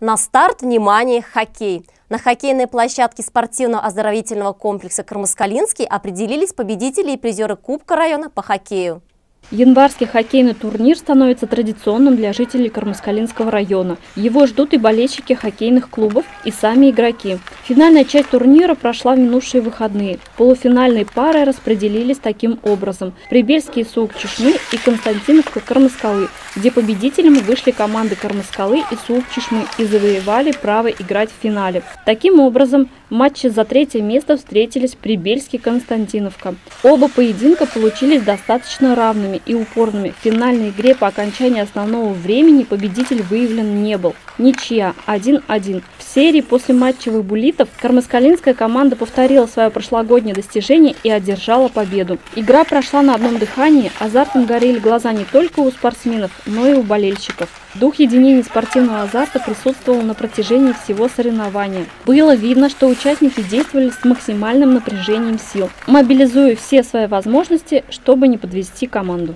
На старт, внимание, хоккей! На хоккейной площадке спортивно-оздоровительного комплекса «Кармаскалинский» определились победители и призеры Кубка района по хоккею. Январский хоккейный турнир становится традиционным для жителей Кармаскалинского района. Его ждут и болельщики хоккейных клубов, и сами игроки. Финальная часть турнира прошла в минувшие выходные. Полуфинальные пары распределились таким образом: Прибельский СУК Чешмы и Константиновка Кармаскалы, где победителями вышли команды Кармаскалы и СУК Чешмы и завоевали право играть в финале. Таким образом, в матче за третье место встретились Прибельский и Константиновка. Оба поединка получились достаточно равными и упорными. В финальной игре по окончании основного времени победитель выявлен не был. Ничья 1-1. В серии после матчевых буллитов кармаскалинская команда повторила свое прошлогоднее достижение и одержала победу. Игра прошла на одном дыхании, азартом горели глаза не только у спортсменов, но и у болельщиков. Дух единения спортивного азарта присутствовал на протяжении всего соревнования. Было видно, что участники действовали с максимальным напряжением сил, мобилизуя все свои возможности, чтобы не подвести команду.